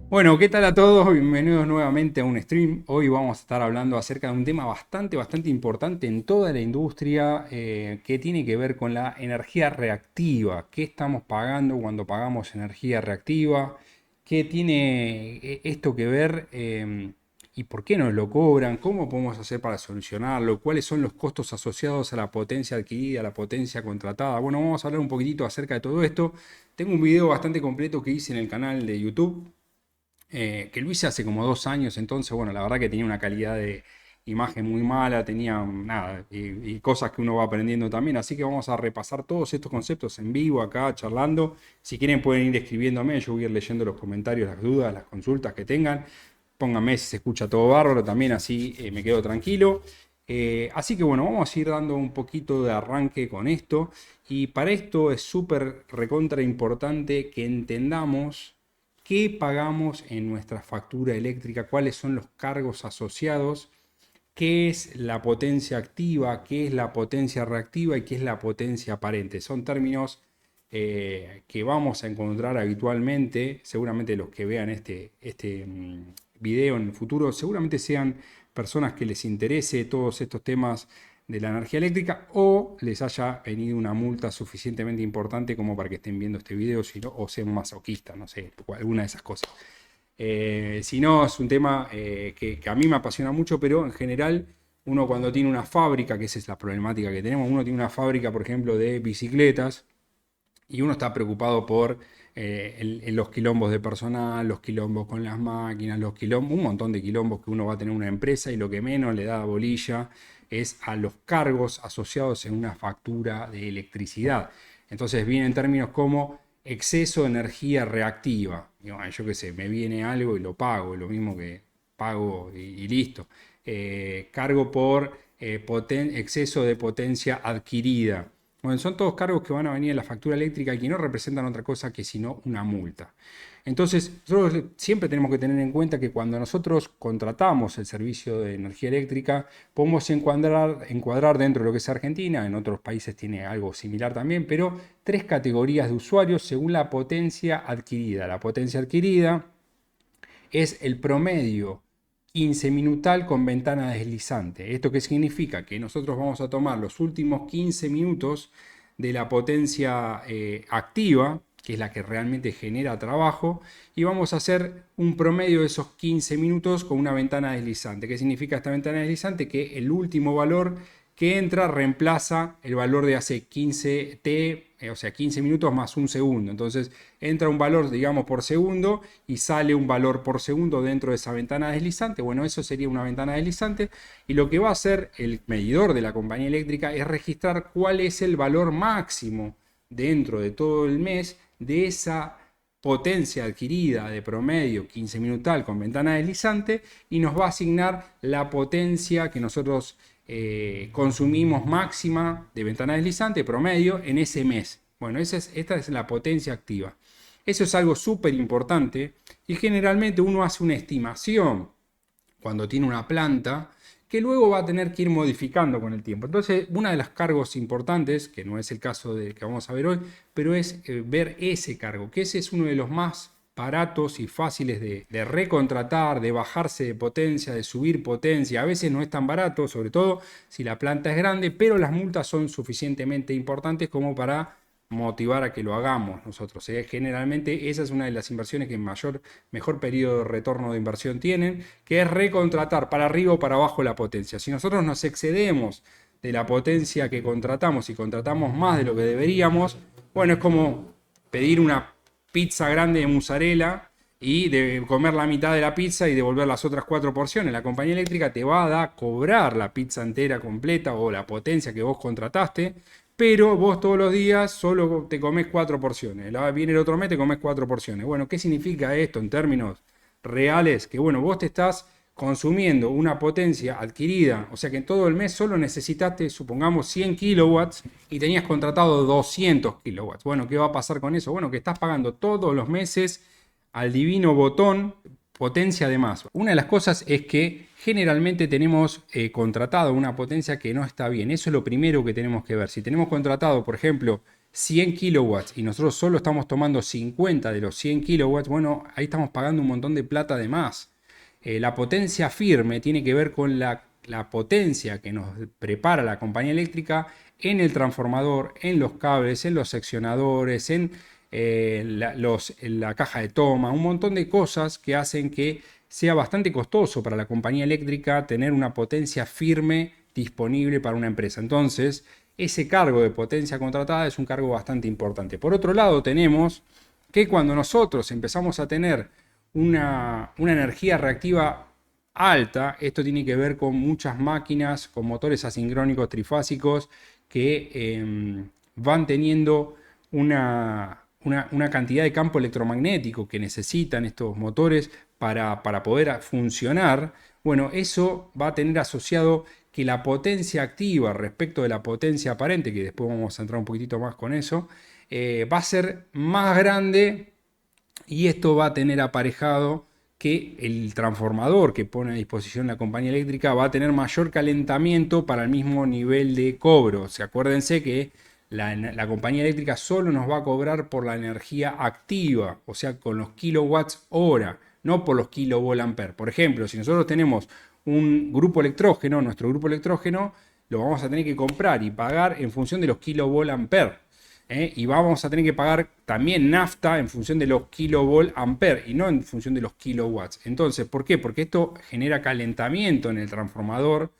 Bueno, ¿qué tal a todos? Bienvenidos nuevamente a un stream. Hoy vamos a estar hablando acerca de un tema bastante importante en toda la industria que tiene que ver con la energía reactiva. ¿Qué estamos pagando cuando pagamos energía reactiva? ¿Qué tiene esto que ver y por qué nos lo cobran? ¿Cómo podemos hacer para solucionarlo? ¿Cuáles son los costos asociados a la potencia adquirida, a la potencia contratada? Bueno, vamos a hablar un poquitito acerca de todo esto. Tengo un video bastante completo que hice en el canal de YouTube que lo hice hace como 2 años, entonces, bueno, la verdad que tenía una calidad de imagen muy mala, tenía nada, y cosas que uno va aprendiendo también, así que vamos a repasar todos estos conceptos en vivo acá, charlando. Si quieren pueden ir escribiéndome, yo voy a ir leyendo los comentarios, las dudas, las consultas que tengan. Pónganme si se escucha todo bárbaro también, así me quedo tranquilo. Así que bueno, vamos a ir dando un poquito de arranque con esto. Y para esto es súper recontra importante que entendamos qué pagamos en nuestra factura eléctrica, cuáles son los cargos asociados, qué es la potencia activa, qué es la potencia reactiva y qué es la potencia aparente. Son términos que vamos a encontrar habitualmente, seguramente los que vean este video en el futuro, seguramente sean personas que les interese todos estos temas de la energía eléctrica o les haya venido una multa suficientemente importante como para que estén viendo este video o sean masoquistas, no sé, alguna de esas cosas. Si no, es un tema que a mí me apasiona mucho, pero en general uno cuando tiene una fábrica, que esa es la problemática que tenemos, uno tiene una fábrica, por ejemplo, de bicicletas, y uno está preocupado por los quilombos de personal, los quilombos con las máquinas, los quilombos, un montón de quilombos que uno va a tener una empresa y lo que menos le da bolilla es a los cargos asociados en una factura de electricidad. Entonces vienen términos como exceso de energía reactiva. Yo qué sé, me viene algo y lo pago, lo mismo que pago y listo. Cargo por exceso de potencia adquirida. Bueno, son todos cargos que van a venir en la factura eléctrica y que no representan otra cosa que sino una multa. Entonces, nosotros siempre tenemos que tener en cuenta que cuando nosotros contratamos el servicio de energía eléctrica, podemos encuadrar dentro de lo que es Argentina, en otros países tiene algo similar también, pero tres categorías de usuarios según la potencia adquirida. La potencia adquirida es el promedio 15 minutal con ventana deslizante. ¿Esto qué significa? Que nosotros vamos a tomar los últimos 15 minutos de la potencia activa, que es la que realmente genera trabajo, y vamos a hacer un promedio de esos 15 minutos con una ventana deslizante. ¿Qué significa esta ventana deslizante? Que el último valor que entra reemplaza el valor de hace 15t, o sea, 15 minutos más un segundo. Entonces entra un valor, digamos, por segundo y sale un valor por segundo dentro de esa ventana deslizante. Bueno, eso sería una ventana deslizante. Y lo que va a hacer el medidor de la compañía eléctrica es registrar cuál es el valor máximo dentro de todo el mes de esa potencia adquirida de promedio 15 minutal con ventana deslizante y nos va a asignar la potencia que nosotros consumimos máxima de ventana deslizante promedio en ese mes. Bueno, esta es la potencia activa. Eso es algo súper importante y generalmente uno hace una estimación cuando tiene una planta que luego va a tener que ir modificando con el tiempo. Entonces, uno de los cargos importantes, que no es el caso de que vamos a ver hoy, pero es ver ese cargo, que ese es uno de los más baratos y fáciles de recontratar, de bajarse de potencia, de subir potencia. A veces no es tan barato, sobre todo si la planta es grande, pero las multas son suficientemente importantes como para motivar a que lo hagamos nosotros. Generalmente esa es una de las inversiones que mejor periodo de retorno de inversión tienen, que es recontratar para arriba o para abajo la potencia. Si nosotros nos excedemos de la potencia que contratamos y contratamos más de lo que deberíamos, bueno, es como pedir una pizza grande de mozzarella y de comer la mitad de la pizza y devolver las otras 4 porciones. La compañía eléctrica te va a cobrar la pizza entera completa o la potencia que vos contrataste, pero vos todos los días solo te comes 4 porciones. Viene el otro mes, te comes 4 porciones. Bueno, ¿qué significa esto en términos reales? Que bueno, vos te estás consumiendo una potencia adquirida, o sea que en todo el mes solo necesitaste, supongamos, 100 kilowatts y tenías contratado 200 kilowatts. Bueno, ¿qué va a pasar con eso? Bueno, que estás pagando todos los meses al divino botón potencia de más. Una de las cosas es que generalmente tenemos contratado una potencia que no está bien. Eso es lo primero que tenemos que ver. Si tenemos contratado, por ejemplo, 100 kilowatts y nosotros solo estamos tomando 50 de los 100 kilowatts, bueno, ahí estamos pagando un montón de plata de más. La potencia firme tiene que ver con la potencia que nos prepara la compañía eléctrica en el transformador, en los cables, en los seccionadores, en la caja de toma, un montón de cosas que hacen que sea bastante costoso para la compañía eléctrica tener una potencia firme disponible para una empresa. Entonces, ese cargo de potencia contratada es un cargo bastante importante. Por otro lado, tenemos que cuando nosotros empezamos a tener una energía reactiva alta, esto tiene que ver con muchas máquinas, con motores asincrónicos trifásicos que van teniendo una cantidad de campo electromagnético que necesitan estos motores para poder funcionar. Bueno, eso va a tener asociado que la potencia activa respecto de la potencia aparente, que después vamos a entrar un poquitito más con eso, va a ser más grande, y esto va a tener aparejado que el transformador que pone a disposición la compañía eléctrica va a tener mayor calentamiento para el mismo nivel de cobro. O sea, acuérdense que la compañía eléctrica solo nos va a cobrar por la energía activa, o sea, con los kilowatts hora, no por los kilovolt ampere. Por ejemplo, si nosotros tenemos un grupo electrógeno, nuestro grupo electrógeno lo vamos a tener que comprar y pagar en función de los kilovolt ampere. Y vamos a tener que pagar también nafta en función de los kilovolt ampere y no en función de los kilowatts. Entonces, ¿por qué? Porque esto genera calentamiento en el transformador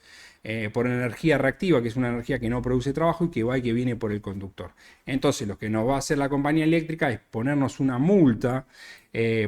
por energía reactiva, que es una energía que no produce trabajo y que va y que viene por el conductor. Entonces, lo que nos va a hacer la compañía eléctrica es ponernos una multa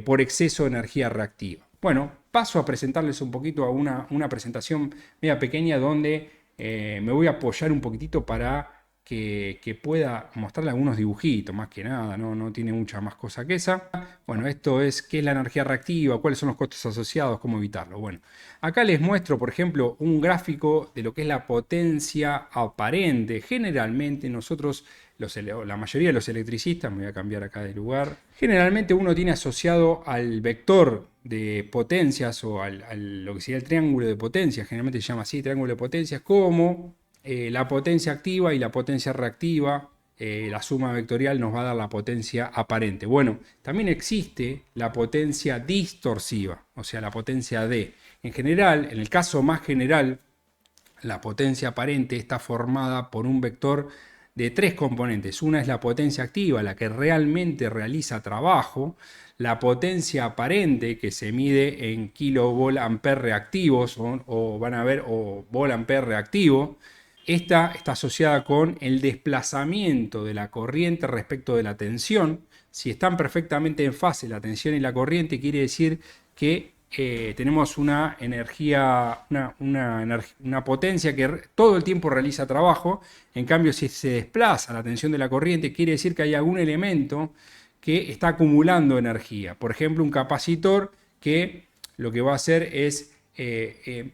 por exceso de energía reactiva. Bueno, paso a presentarles un poquito a una presentación media pequeña donde me voy a apoyar un poquitito para que pueda mostrarle algunos dibujitos, más que nada, no tiene mucha más cosa que esa. Bueno, esto es qué es la energía reactiva, cuáles son los costos asociados, cómo evitarlo. Bueno, acá les muestro, por ejemplo, un gráfico de lo que es la potencia aparente. Generalmente nosotros, la mayoría de los electricistas, me voy a cambiar acá de lugar, generalmente uno tiene asociado al vector de potencias o lo que sería el triángulo de potencias, generalmente se llama así, triángulo de potencias, como la potencia activa y la potencia reactiva. La suma vectorial nos va a dar la potencia aparente. Bueno, también existe la potencia distorsiva, o sea, la potencia D. En general, en el caso más general, la potencia aparente está formada por un vector de tres componentes. Una es la potencia activa, la que realmente realiza trabajo. La potencia aparente, que se mide en kilovolt ampere reactivos, o van a ver, o volt ampere reactivo. Esta está asociada con el desplazamiento de la corriente respecto de la tensión. Si están perfectamente en fase la tensión y la corriente, quiere decir que tenemos una energía, una potencia que todo el tiempo realiza trabajo. En cambio, si se desplaza la tensión de la corriente, quiere decir que hay algún elemento que está acumulando energía. Por ejemplo, un capacitor que lo que va a hacer es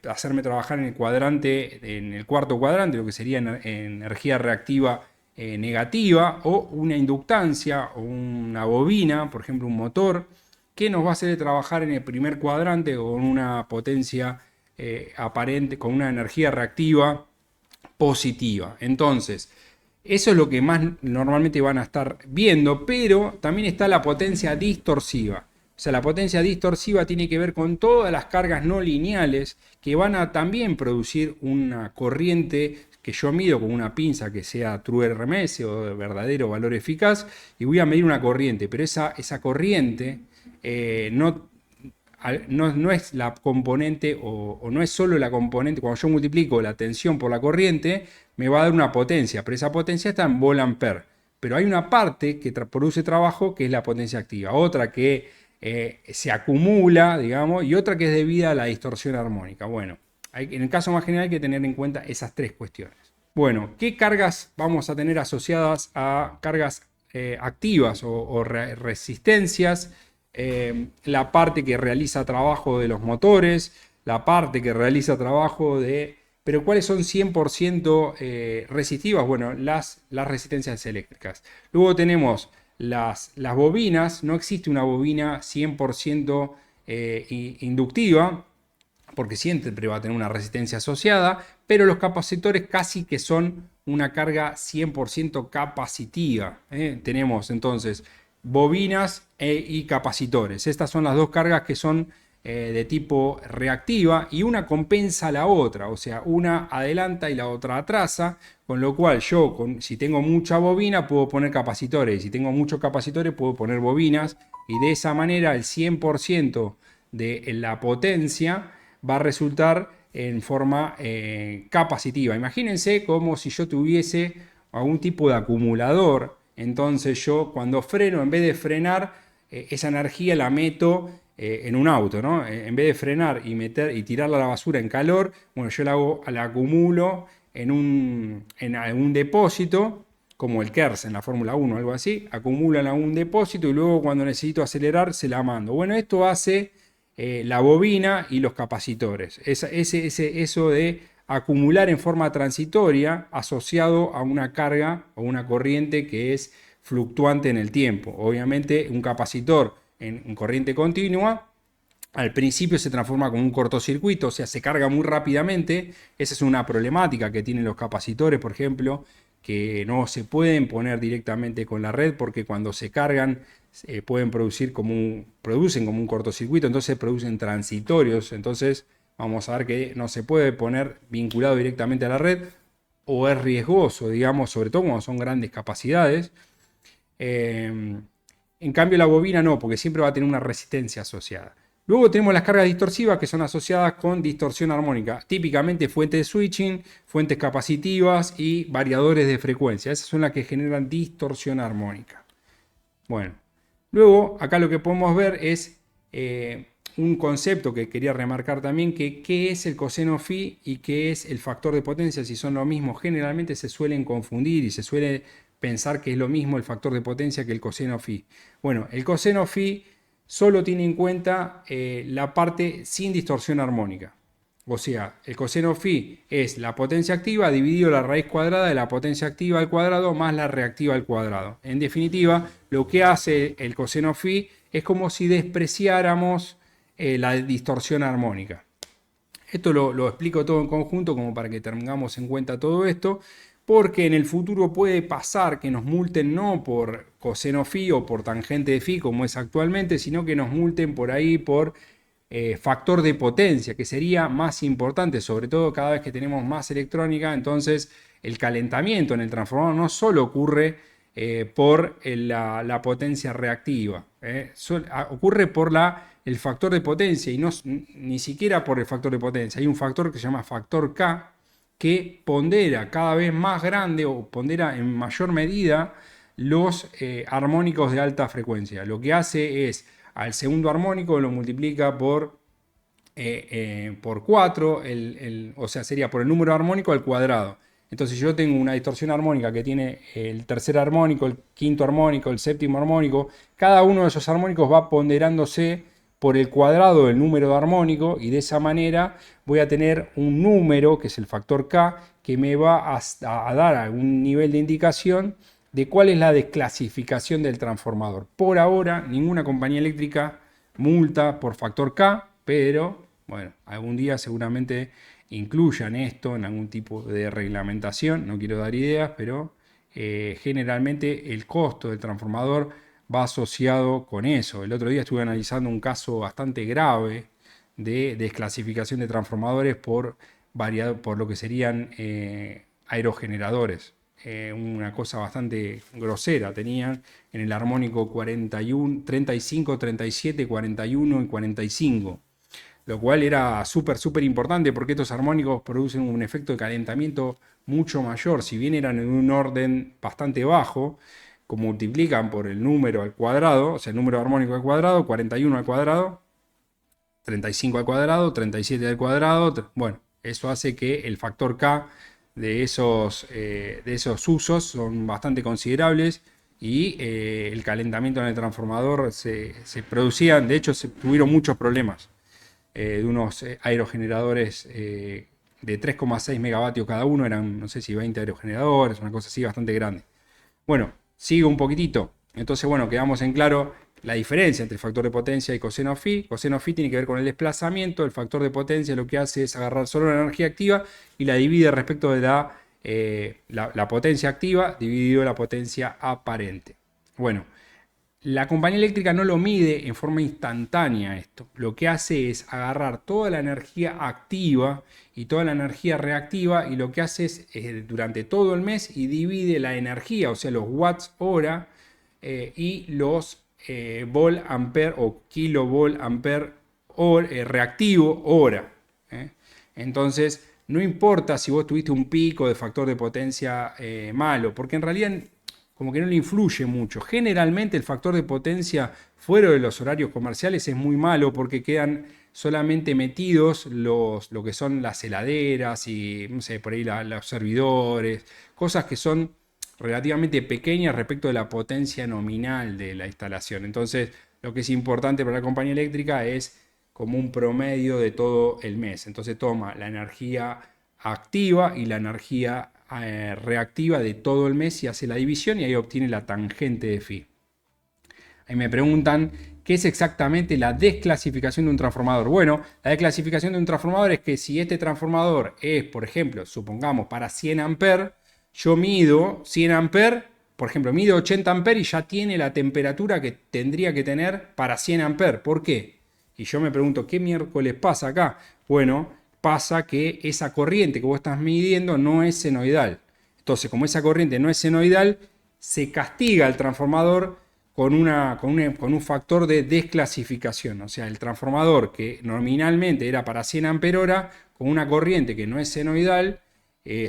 hacerme trabajar en el cuadrante, en el cuarto cuadrante, lo que sería energía reactiva negativa, o una inductancia o una bobina, por ejemplo un motor, que nos va a hacer trabajar en el primer cuadrante con una potencia aparente, con una energía reactiva positiva. Entonces, eso es lo que más normalmente van a estar viendo, pero también está la potencia distorsiva. O sea, la potencia distorsiva tiene que ver con todas las cargas no lineales que van a también producir una corriente que yo mido con una pinza que sea true RMS o de verdadero valor eficaz, y voy a medir una corriente, pero esa corriente no es la componente o no es solo la componente. Cuando yo multiplico la tensión por la corriente, me va a dar una potencia, pero esa potencia está en volt ampere. Pero hay una parte que produce trabajo, que es la potencia activa, otra que se acumula, digamos, y otra que es debida a la distorsión armónica. Bueno, en el caso más general hay que tener en cuenta esas tres cuestiones. Bueno, ¿qué cargas vamos a tener asociadas a cargas activas o resistencias? La parte que realiza trabajo de los motores, la parte que realiza trabajo de... Pero ¿cuáles son 100% resistivas? Bueno, las resistencias eléctricas. Luego tenemos las bobinas. No existe una bobina 100% inductiva, porque siempre va a tener una resistencia asociada, pero los capacitores casi que son una carga 100% capacitiva. Tenemos entonces bobinas y capacitores. Estas son las dos cargas que son de tipo reactiva y una compensa a la otra, o sea, una adelanta y la otra atrasa, con lo cual yo, si tengo mucha bobina, puedo poner capacitores, y si tengo muchos capacitores, puedo poner bobinas, y de esa manera el 100% de la potencia va a resultar en forma capacitiva. Imagínense como si yo tuviese algún tipo de acumulador, entonces yo cuando freno, en vez de frenar, esa energía la meto en un auto, ¿no? En vez de frenar y tirarla a la basura en calor, bueno, yo la acumulo en algún depósito, como el KERS en la Fórmula 1, algo así, acumulo en algún depósito y luego cuando necesito acelerar se la mando. Bueno, esto hace la bobina y los capacitores. Eso de acumular en forma transitoria asociado a una carga o una corriente que es fluctuante en el tiempo. Obviamente un capacitor en corriente continua al principio se transforma como un cortocircuito, o sea, se carga muy rápidamente. Esa es una problemática que tienen los capacitores, por ejemplo, que no se pueden poner directamente con la red porque cuando se cargan pueden producen como un cortocircuito, entonces producen transitorios. Entonces vamos a ver que no se puede poner vinculado directamente a la red o es riesgoso, digamos, sobre todo cuando son grandes capacidades. En cambio la bobina no, porque siempre va a tener una resistencia asociada. Luego tenemos las cargas distorsivas que son asociadas con distorsión armónica, típicamente fuentes de switching, fuentes capacitivas y variadores de frecuencia. Esas son las que generan distorsión armónica. Bueno, luego acá lo que podemos ver es un concepto que quería remarcar también, que qué es el coseno phi y qué es el factor de potencia, si son lo mismo. Generalmente se suelen confundir y se suele pensar que es lo mismo el factor de potencia que el coseno phi. Bueno, el coseno phi solo tiene en cuenta la parte sin distorsión armónica. O sea, el coseno phi es la potencia activa dividido la raíz cuadrada de la potencia activa al cuadrado más la reactiva al cuadrado. En definitiva, lo que hace el coseno phi es como si despreciáramos la distorsión armónica. Esto lo explico todo en conjunto como para que tengamos en cuenta todo esto, porque en el futuro puede pasar que nos multen no por coseno phi o por tangente de phi como es actualmente, sino que nos multen por ahí por factor de potencia, que sería más importante, sobre todo cada vez que tenemos más electrónica. Entonces el calentamiento en el transformador no solo ocurre por la potencia reactiva, ocurre por el factor de potencia y no, ni siquiera por el factor de potencia. Hay un factor que se llama factor K, que pondera cada vez más grande o pondera en mayor medida los armónicos de alta frecuencia. Lo que hace es al segundo armónico lo multiplica por 4, o sea, sería por el número armónico al cuadrado. Entonces yo tengo una distorsión armónica que tiene el tercer armónico, el quinto armónico, el séptimo armónico. Cada uno de esos armónicos va ponderándose por el cuadrado del número de armónico y de esa manera voy a tener un número, que es el factor K, que me va a dar algún nivel de indicación de cuál es la desclasificación del transformador. Por ahora, ninguna compañía eléctrica multa por factor K, pero bueno, algún día seguramente incluyan esto en algún tipo de reglamentación. No quiero dar ideas, pero generalmente el costo del transformador va asociado con eso. El otro día estuve analizando un caso bastante grave de desclasificación de transformadores por lo que serían aerogeneradores. Una cosa bastante grosera tenían en el armónico 41, 35, 37, 41 y 45, lo cual era súper importante porque estos armónicos producen un efecto de calentamiento mucho mayor. Si bien eran en un orden bastante bajo, como multiplican por el número al cuadrado, o sea, el número armónico al cuadrado, 41 al cuadrado, 35 al cuadrado, 37 al cuadrado, bueno, eso hace que el factor K de esos usos son bastante considerables y el calentamiento en el transformador se producían, de hecho se tuvieron muchos problemas de unos aerogeneradores de 3,6 megavatios cada uno, eran no sé si 20 aerogeneradores, una cosa así bastante grande. Bueno, sigo un poquitito. Entonces, bueno, quedamos en claro la diferencia entre el factor de potencia y coseno phi. Coseno phi tiene que ver con el desplazamiento. El factor de potencia lo que hace es agarrar solo la energía activa y la divide respecto de la potencia activa dividido la potencia aparente. Bueno, la compañía eléctrica no lo mide en forma instantánea esto. Lo que hace es agarrar toda la energía activa y toda la energía reactiva y lo que hace es durante todo el mes y divide la energía, o sea, los watts hora y los volt ampere o kilovolt ampere reactivo hora. Entonces, no importa si vos tuviste un pico de factor de potencia malo, porque en realidad como que no le influye mucho. Generalmente el factor de potencia fuera de los horarios comerciales es muy malo porque quedan solamente metidos lo que son las heladeras y, no sé, por ahí los servidores, cosas que son relativamente pequeñas respecto de la potencia nominal de la instalación. Entonces, lo que es importante para la compañía eléctrica es como un promedio de todo el mes. Entonces toma la energía activa y la energía reactiva de todo el mes y hace la división y ahí obtiene la tangente de phi. Ahí me preguntan qué es exactamente la desclasificación de un transformador. Bueno, la desclasificación de un transformador es que si este transformador es, por ejemplo, supongamos para 100 amperes, yo mido 100 amperes, por ejemplo, mido 80 amperes y ya tiene la temperatura que tendría que tener para 100 amperes. ¿Por qué? Y yo me pregunto, ¿qué miércoles pasa acá? Bueno, pasa que esa corriente que vos estás midiendo no es senoidal. Entonces, como esa corriente no es senoidal, se castiga el transformador con un factor de desclasificación. O sea, el transformador que nominalmente era para 100 ampere-hora, con una corriente que no es senoidal,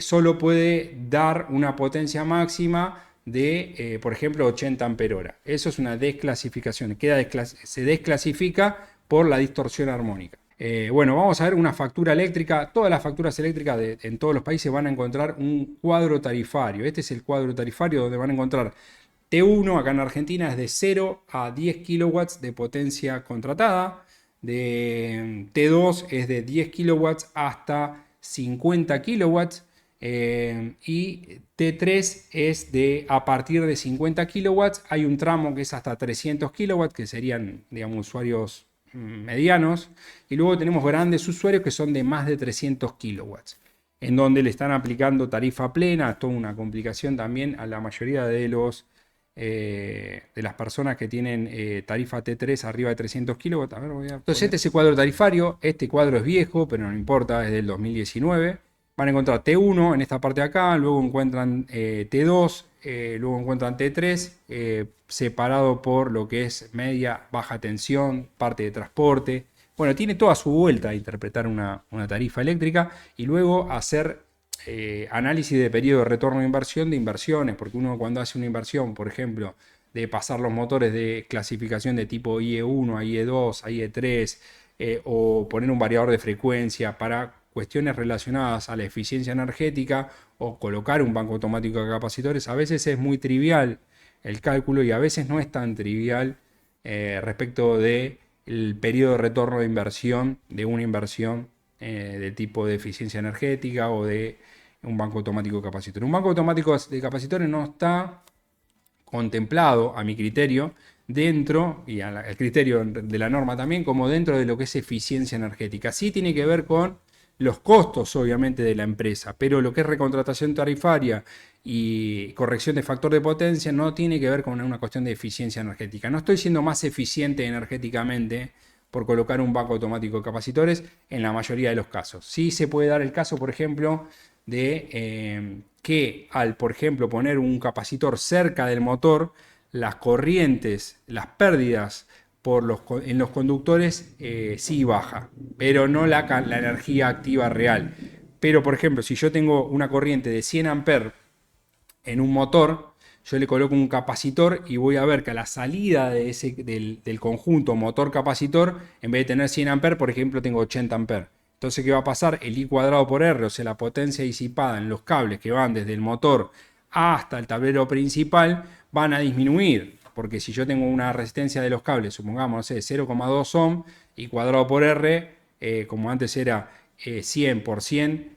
solo puede dar una potencia máxima de, por ejemplo, 80 ampere-hora. Eso es una desclasificación. Se desclasifica por la distorsión armónica. Bueno, vamos a ver una factura eléctrica. Todas las facturas eléctricas en todos los países van a encontrar un cuadro tarifario. Este es el cuadro tarifario donde van a encontrar T1, acá en Argentina, es de 0 a 10 kilowatts de potencia contratada. T2 es de 10 kilowatts hasta 50 kilowatts. Y T3 es de a partir de 50 kilowatts. Hay un tramo que es hasta 300 kilowatts, que serían, digamos, usuarios medianos. Y luego tenemos grandes usuarios que son de más de 300 kilowatts, en donde le están aplicando tarifa plena. Es toda una complicación también a la mayoría de las personas que tienen tarifa T3 arriba de 300 kilowatts. A ver, entonces este es el cuadro tarifario. Este cuadro es viejo, pero no importa, es del 2019. Van a encontrar T1 en esta parte de acá, luego encuentran T2, luego encuentran T3, separado por lo que es media, baja tensión, parte de transporte. Bueno, tiene toda su vuelta a interpretar una tarifa eléctrica y luego hacer análisis de periodo de retorno de inversión de inversiones, porque uno cuando hace una inversión, por ejemplo, de pasar los motores de clasificación de tipo IE1 a IE2, a IE3, o poner un variador de frecuencia para cuestiones relacionadas a la eficiencia energética o colocar un banco automático de capacitores, a veces es muy trivial el cálculo y a veces no es tan trivial respecto del periodo de retorno de inversión de una inversión de tipo de eficiencia energética o de un banco automático de capacitores. Un banco automático de capacitores no está contemplado, a mi criterio, dentro, y al criterio de la norma también, como dentro de lo que es eficiencia energética. Sí tiene que ver con los costos, obviamente, de la empresa, pero lo que es recontratación tarifaria y corrección de factor de potencia no tiene que ver con una cuestión de eficiencia energética. No estoy siendo más eficiente energéticamente por colocar un banco automático de capacitores en la mayoría de los casos. Sí se puede dar el caso, por ejemplo, de que al, por ejemplo, poner un capacitor cerca del motor, las corrientes, las pérdidas en los conductores sí baja, pero no la energía activa real. Pero, por ejemplo, si yo tengo una corriente de 100 amperes en un motor, yo le coloco un capacitor y voy a ver que a la salida del conjunto motor-capacitor, en vez de tener 100 amperes, por ejemplo, tengo 80 amperes. Entonces, ¿qué va a pasar? El I cuadrado por R, o sea, la potencia disipada en los cables que van desde el motor hasta el tablero principal, van a disminuir. Porque si yo tengo una resistencia de los cables, supongamos, no sé, 0,2 ohm, I cuadrado por R, como antes era 100 por 100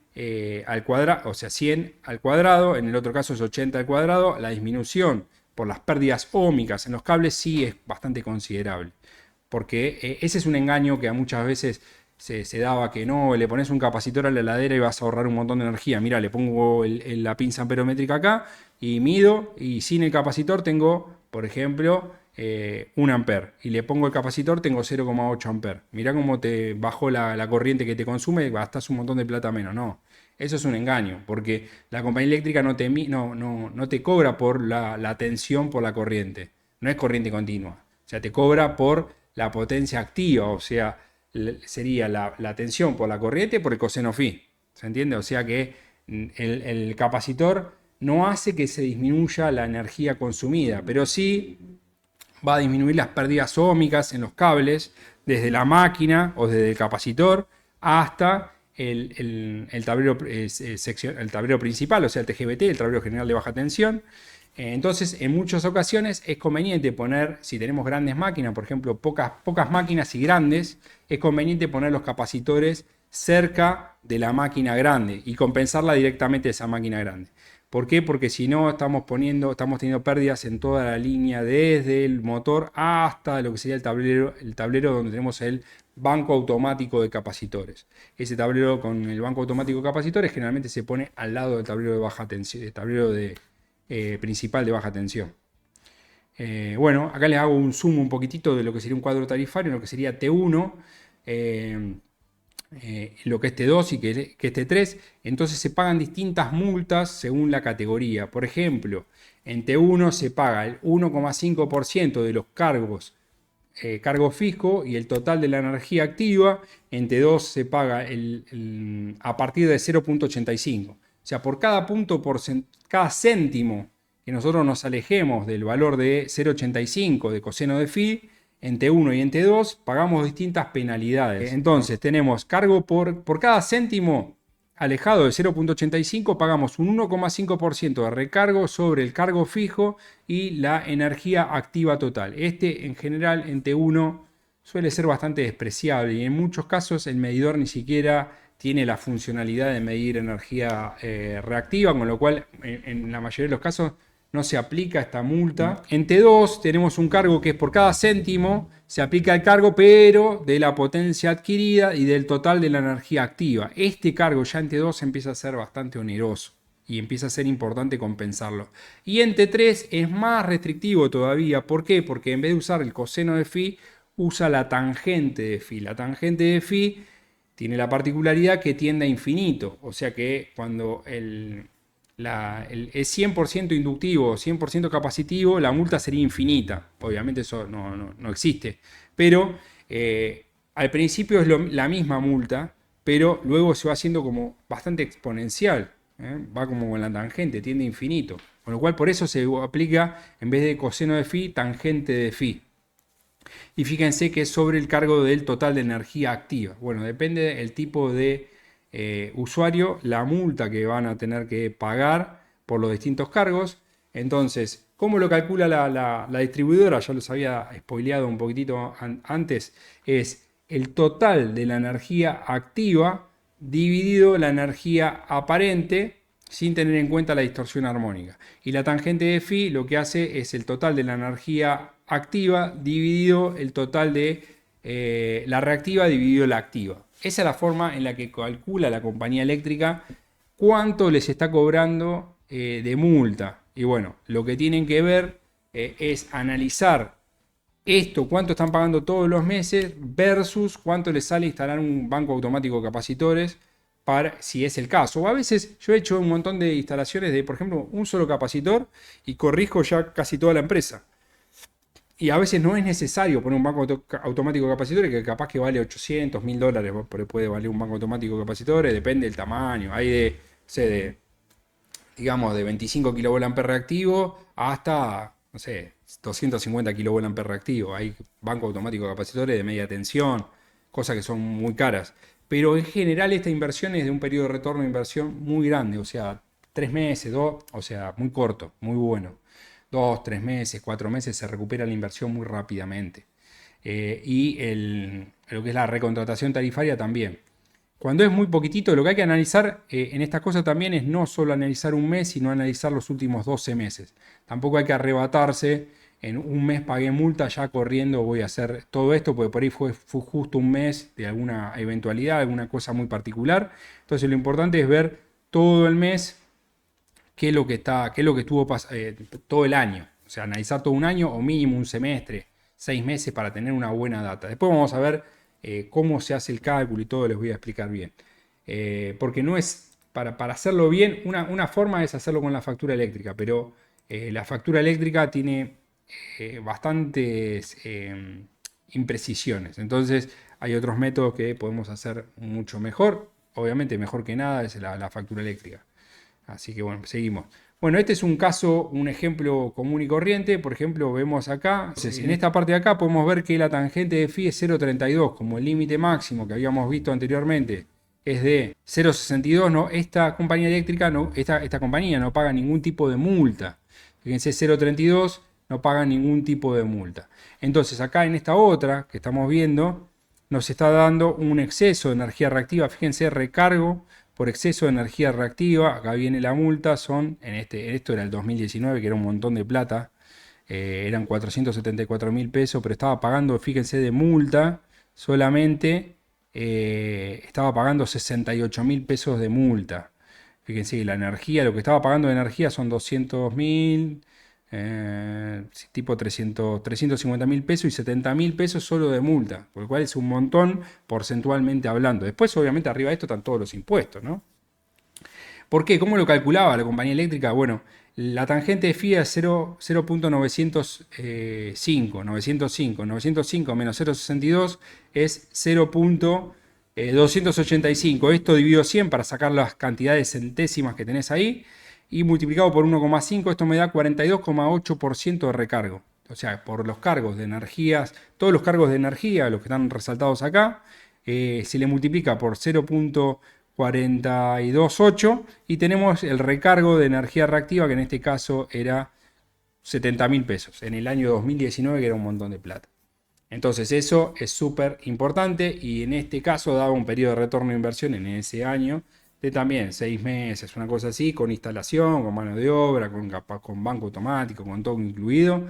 al cuadrado, o sea, 100 al cuadrado, en el otro caso es 80 al cuadrado, la disminución por las pérdidas óhmicas en los cables sí es bastante considerable. Porque ese es un engaño que a muchas veces se daba, que no, le pones un capacitor a la heladera y vas a ahorrar un montón de energía. Mira, le pongo la pinza amperométrica acá y mido, y sin el capacitor tengo, por ejemplo, 1 amper. Y le pongo el capacitor, tengo 0,8 amper. Mirá cómo te bajó la corriente que te consume, gastas un montón de plata menos. No, eso es un engaño, porque la compañía eléctrica no te cobra por la tensión por la corriente. No es corriente continua. O sea, te cobra por la potencia activa, o sea, sería la tensión por la corriente por el coseno phi. ¿Se entiende? O sea que el capacitor no hace que se disminuya la energía consumida, pero sí va a disminuir las pérdidas óhmicas en los cables desde la máquina o desde el capacitor hasta el tablero, el tablero principal, o sea, el TGBT, el tablero general de baja tensión. Entonces, en muchas ocasiones es conveniente poner, si tenemos grandes máquinas, por ejemplo, pocas máquinas y grandes, es conveniente poner los capacitores cerca de la máquina grande y compensarla directamente de esa máquina grande. ¿Por qué? Porque si no estamos teniendo pérdidas en toda la línea, desde el motor hasta lo que sería el tablero donde tenemos el banco automático de capacitores. Ese tablero con el banco automático de capacitores generalmente se pone al lado del tablero de baja tensión, el tablero principal de baja tensión. Bueno, acá les hago un zoom un poquitito de lo que sería un cuadro tarifario, lo que sería T1. Lo que es T2 y que es T3, entonces se pagan distintas multas según la categoría. Por ejemplo, en T1 se paga el 1,5% de los cargos, cargo fijo y el total de la energía activa. En T2 se paga a partir de 0,85. O sea, por cada cada céntimo que nosotros nos alejemos del valor de 0,85 de coseno de phi, en T1 y en T2 pagamos distintas penalidades. Entonces tenemos cargo por cada céntimo alejado de 0,85 pagamos un 1,5% de recargo sobre el cargo fijo y la energía activa total. En general en T1 suele ser bastante despreciable y en muchos casos el medidor ni siquiera tiene la funcionalidad de medir energía reactiva, con lo cual en la mayoría de los casos no se aplica esta multa. En T2 tenemos un cargo que es por cada céntimo, se aplica el cargo, pero de la potencia adquirida y del total de la energía activa. Este cargo ya en T2 empieza a ser bastante oneroso y empieza a ser importante compensarlo. Y en T3 es más restrictivo todavía. ¿Por qué? Porque en vez de usar el coseno de phi, usa la tangente de phi. La tangente de phi tiene la particularidad que tiende a infinito. O sea que cuando es 100% inductivo, 100% capacitivo, la multa sería infinita. Obviamente eso no existe. Pero al principio es la misma multa, pero luego se va haciendo como bastante exponencial. Va como con la tangente, tiende a infinito. Con lo cual por eso se aplica, en vez de coseno de phi, tangente de phi. Y fíjense que es sobre el cargo del total de energía activa. Bueno, depende del tipo de usuario, la multa que van a tener que pagar por los distintos cargos. Entonces, ¿cómo lo calcula la distribuidora? Ya los había spoileado un poquitito antes. Es el total de la energía activa dividido la energía aparente sin tener en cuenta la distorsión armónica. Y la tangente de phi lo que hace es el total de la energía activa dividido el total de la reactiva dividido la activa. Esa es la forma en la que calcula la compañía eléctrica cuánto les está cobrando de multa. Y bueno, lo que tienen que ver es analizar esto, cuánto están pagando todos los meses versus cuánto les sale instalar un banco automático de capacitores, si es el caso. O a veces yo he hecho un montón de instalaciones de, por ejemplo, un solo capacitor y corrijo ya casi toda la empresa. Y a veces no es necesario poner un banco automático de capacitores que capaz que vale 800, $1000, puede valer un banco automático de capacitores, depende del tamaño. Hay digamos, de 25 kVA reactivo hasta, no sé, 250 kVA reactivo. Hay banco automático de capacitores de media tensión, cosas que son muy caras. Pero en general esta inversión es de un periodo de retorno de inversión muy grande, o sea, 3 meses, 2, o sea, muy corto, muy bueno. 2, 3 meses, 4 meses se recupera la inversión muy rápidamente. Y lo que es la recontratación tarifaria también. cuando es muy poquitito, lo que hay que analizar en estas cosas también es no solo analizar un mes, sino analizar los últimos 12 meses. Tampoco hay que arrebatarse, en un mes pagué multa, ya corriendo voy a hacer todo esto, porque por ahí fue justo un mes de alguna eventualidad, alguna cosa muy particular. Entonces lo importante es ver todo el mes qué es lo que estuvo todo el año. O sea, analizar todo un año o mínimo un semestre, 6 meses para tener una buena data. Después vamos a ver cómo se hace el cálculo y todo, les voy a explicar bien. Porque no es, para hacerlo bien, una forma es hacerlo con la factura eléctrica, pero la factura eléctrica tiene bastantes imprecisiones. Entonces hay otros métodos que podemos hacer mucho mejor. Obviamente mejor que nada es la factura eléctrica. Así que bueno, seguimos. Bueno, este es un caso, un ejemplo común y corriente. Por ejemplo, vemos acá, en esta parte de acá podemos ver que la tangente de phi es 0,32, como el límite máximo que habíamos visto anteriormente es de 0,62. No, esta compañía eléctrica, esta compañía no paga ningún tipo de multa. Fíjense, 0,32 no paga ningún tipo de multa. Entonces acá en esta otra que estamos viendo, nos está dando un exceso de energía reactiva. Fíjense, recargo por exceso de energía reactiva. Acá viene la multa, esto era el 2019, que era un montón de plata. Eran 474.000 pesos, pero estaba pagando, fíjense, de multa solamente, estaba pagando 68.000 pesos de multa. Fíjense, la energía, lo que estaba pagando de energía son 200.000, tipo 350.000 pesos y 70.000 pesos solo de multa, por lo cual es un montón porcentualmente hablando. Después, obviamente, arriba de esto están todos los impuestos, ¿no? ¿Por qué? ¿Cómo lo calculaba la compañía eléctrica? Bueno, la tangente de phi es 0.905, 905 menos 0.62 es 0.285. Esto dividido 100 para sacar las cantidades centésimas que tenés ahí y multiplicado por 1,5, esto me da 42,8% de recargo. O sea, por los cargos de energías, todos los cargos de energía, los que están resaltados acá, se le multiplica por 0.428 y tenemos el recargo de energía reactiva, que en este caso era 70.000 pesos, en el año 2019, que era un montón de plata. Entonces eso es súper importante y en este caso daba un periodo de retorno de inversión en ese año de también 6 meses, una cosa así, con instalación, con mano de obra, con banco automático, con todo incluido,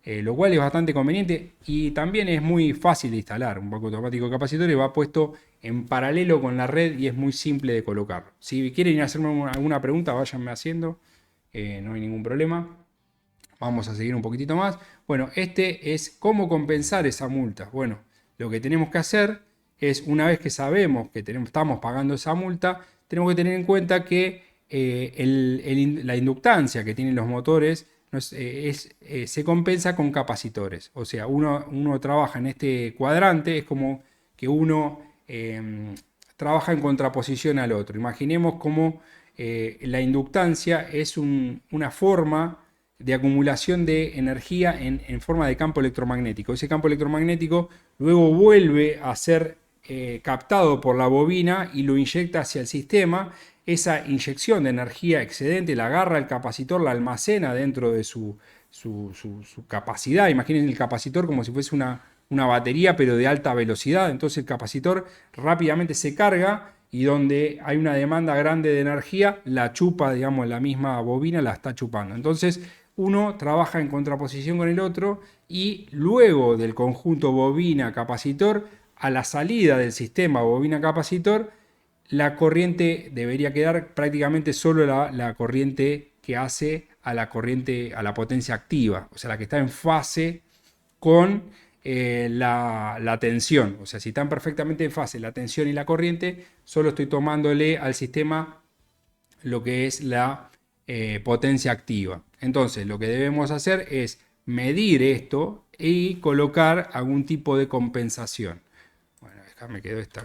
lo cual es bastante conveniente y también es muy fácil de instalar. Un banco automático capacitor va puesto en paralelo con la red y es muy simple de colocar. Si quieren hacerme alguna pregunta, váyanme haciendo, no hay ningún problema. Vamos a seguir un poquitito más. Bueno, este es cómo compensar esa multa. Bueno, lo que tenemos que hacer es, una vez que sabemos que estamos pagando esa multa, tenemos que tener en cuenta que la inductancia que tienen los motores se compensa con capacitores. O sea, uno trabaja en este cuadrante, es como que uno trabaja en contraposición al otro. Imaginemos cómo la inductancia es una forma de acumulación de energía en forma de campo electromagnético. Ese campo electromagnético luego vuelve a ser captado por la bobina y lo inyecta hacia el sistema. Esa inyección de energía excedente la agarra el capacitor, la almacena dentro de su capacidad. Imaginen el capacitor como si fuese una batería, pero de alta velocidad. Entonces el capacitor rápidamente se carga y donde hay una demanda grande de energía, la chupa, digamos, la misma bobina la está chupando. Entonces uno trabaja en contraposición con el otro y luego del conjunto bobina-capacitor, a la salida del sistema bobina-capacitor, la corriente debería quedar prácticamente solo la corriente que hace a la potencia activa, o sea, la que está en fase con la tensión. O sea, si están perfectamente en fase la tensión y la corriente, solo estoy tomándole al sistema lo que es la potencia activa. Entonces, lo que debemos hacer es medir esto y colocar algún tipo de compensación. Bueno, acá me quedó esto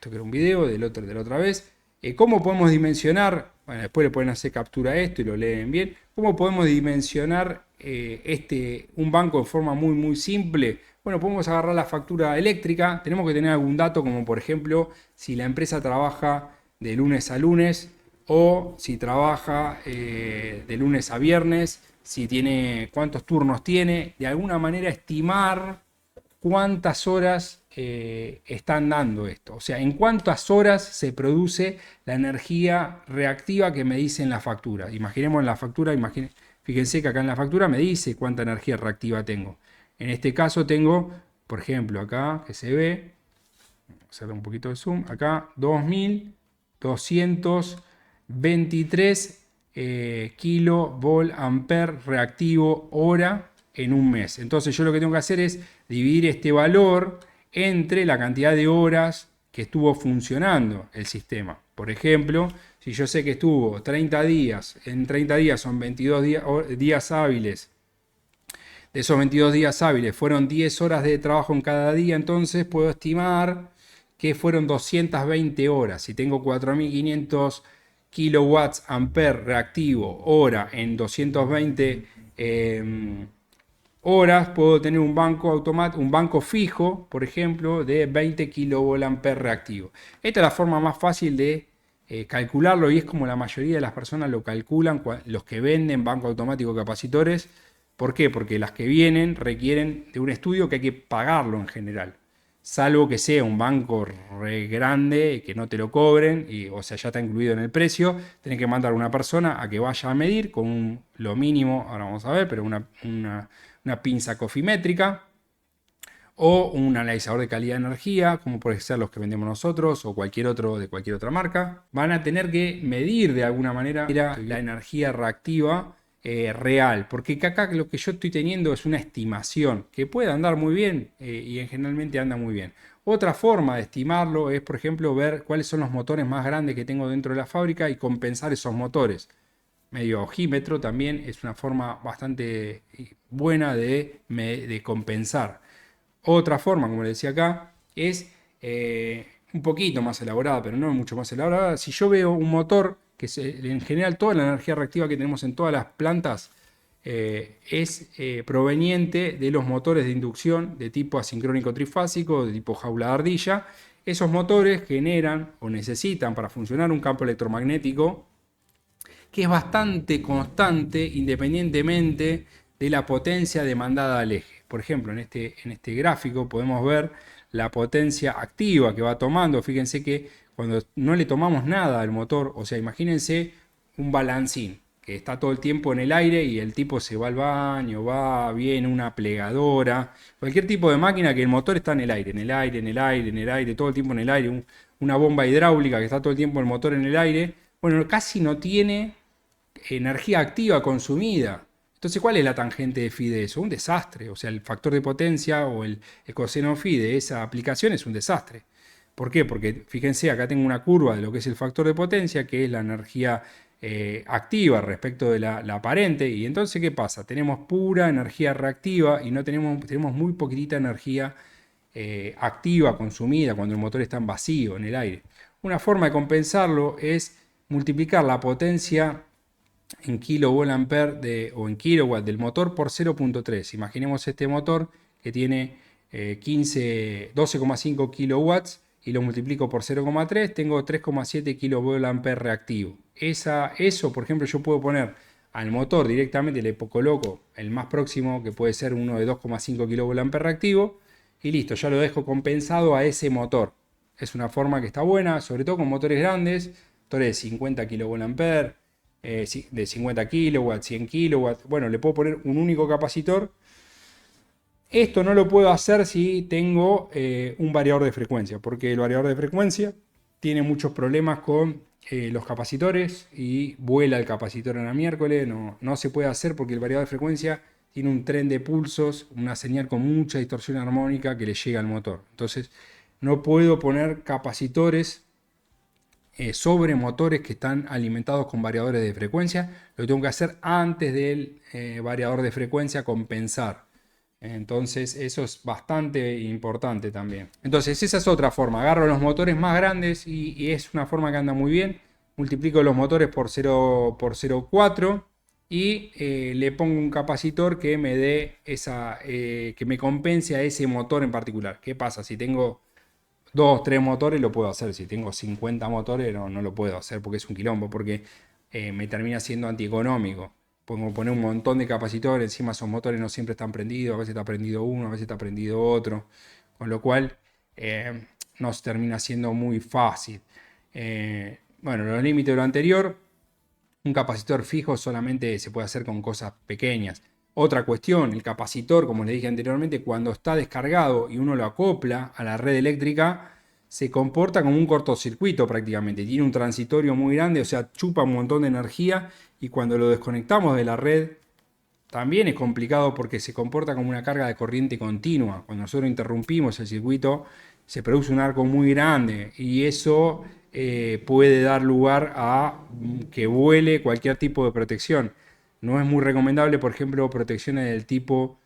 que era un video de la otra vez. ¿Cómo podemos dimensionar? Bueno, después le pueden hacer captura a esto y lo leen bien. ¿Cómo podemos dimensionar un banco de forma muy, muy simple? Bueno, podemos agarrar la factura eléctrica. Tenemos que tener algún dato, como por ejemplo, si la empresa trabaja de lunes a lunes o si trabaja de lunes a viernes, si tiene, cuántos turnos tiene. De alguna manera estimar cuántas horas están dando esto. O sea, en cuántas horas se produce la energía reactiva que me dice en la factura. Imaginemos en la factura, fíjense que acá en la factura me dice cuánta energía reactiva tengo. En este caso tengo, por ejemplo, acá que se ve, hacer un poquito de zoom, acá 2223 kilovolt ampere reactivo hora en un mes. Entonces yo lo que tengo que hacer es dividir este valor entre la cantidad de horas que estuvo funcionando el sistema. Por ejemplo, si yo sé que estuvo 30 días, en 30 días son 22 días hábiles, de esos 22 días hábiles fueron 10 horas de trabajo en cada día, entonces puedo estimar que fueron 220 horas. Si tengo 4500 kilowatts ampere reactivo hora en 220 horas, puedo tener un banco automático, un banco fijo, por ejemplo, de 20 kilovolt ampere reactivo. Esta es la forma más fácil de calcularlo y es como la mayoría de las personas lo calculan, los que venden banco automático capacitores. ¿Por qué? Porque las que vienen requieren de un estudio que hay que pagarlo en general. Salvo que sea un banco re grande, que no te lo cobren, o sea, ya está incluido en el precio, tenés que mandar a una persona a que vaya a medir con lo mínimo, ahora vamos a ver, pero una pinza cofimétrica o un analizador de calidad de energía, como puede ser los que vendemos nosotros o cualquier otro de cualquier otra marca. Van a tener que medir de alguna manera la energía reactiva real, porque acá lo que yo estoy teniendo es una estimación que puede andar muy bien y generalmente anda muy bien. Otra forma de estimarlo es, por ejemplo, ver cuáles son los motores más grandes que tengo dentro de la fábrica y compensar esos motores. Medio ojímetro también es una forma bastante buena de compensar. Otra forma, como le decía acá, es un poquito más elaborada, pero no mucho más elaborada. Si yo veo un motor, en general toda la energía reactiva que tenemos en todas las plantas es proveniente de los motores de inducción de tipo asincrónico trifásico, de tipo jaula de ardilla. Esos motores generan o necesitan para funcionar un campo electromagnético que es bastante constante independientemente de la potencia demandada al eje. Por ejemplo, en este gráfico podemos ver la potencia activa que va tomando. Fíjense que cuando no le tomamos nada al motor, o sea, imagínense un balancín que está todo el tiempo en el aire y el tipo se va al baño, viene una plegadora, cualquier tipo de máquina que el motor está en el aire, en el aire, en el aire, en el aire, todo el tiempo en el aire, una bomba hidráulica que está todo el tiempo el motor en el aire, bueno, casi no tiene energía activa consumida. Entonces, ¿cuál es la tangente de phi de eso? Un desastre. O sea, el factor de potencia o el coseno phi de esa aplicación es un desastre. ¿Por qué? Porque fíjense, acá tengo una curva de lo que es el factor de potencia, que es la energía activa respecto de la aparente. Y entonces, ¿qué pasa? Tenemos pura energía reactiva y no tenemos muy poquitita energía activa consumida cuando el motor está en vacío, en el aire. Una forma de compensarlo es multiplicar la potencia en kilovolt ampere o en kilowatt del motor por 0.3. Imaginemos este motor que tiene 12,5 kilowatts y lo multiplico por 0,3, tengo 3,7 kilovolt ampere reactivo. Eso, por ejemplo, yo puedo poner al motor directamente, le coloco el más próximo, que puede ser uno de 2,5 kilovolt ampere reactivo, y listo, ya lo dejo compensado a ese motor. Es una forma que está buena, sobre todo con motores grandes, motores de 50 kilovolt ampere, de 50 kilowatts, 100 kilowatts. Bueno, le puedo poner un único capacitor. Esto no lo puedo hacer si tengo un variador de frecuencia, porque el variador de frecuencia tiene muchos problemas con los capacitores y vuela el capacitor en la miércoles. No se puede hacer porque el variador de frecuencia tiene un tren de pulsos, una señal con mucha distorsión armónica que le llega al motor. Entonces, no puedo poner capacitores sobre motores que están alimentados con variadores de frecuencia. Lo tengo que hacer antes del variador de frecuencia, compensar. Entonces eso es bastante importante también. Entonces esa es otra forma. Agarro los motores más grandes y es una forma que anda muy bien. Multiplico los motores por 0,4 y le pongo un capacitor que me dé que me compense a ese motor en particular. ¿Qué pasa? Si tengo 2, 3 motores lo puedo hacer. Si tengo 50 motores no lo puedo hacer porque es un quilombo, porque me termina siendo antieconómico. Podemos poner un montón de capacitores, encima esos motores no siempre están prendidos, a veces está prendido uno, a veces está prendido otro. Con lo cual no se termina siendo muy fácil. Bueno, los límites de lo anterior, un capacitor fijo solamente se puede hacer con cosas pequeñas. Otra cuestión, el capacitor, como les dije anteriormente, cuando está descargado y uno lo acopla a la red eléctrica, se comporta como un cortocircuito prácticamente. Tiene un transitorio muy grande, o sea, chupa un montón de energía y cuando lo desconectamos de la red también es complicado porque se comporta como una carga de corriente continua. Cuando nosotros interrumpimos el circuito, se produce un arco muy grande y eso puede dar lugar a que vuele cualquier tipo de protección. No es muy recomendable, por ejemplo, protecciones del tipo,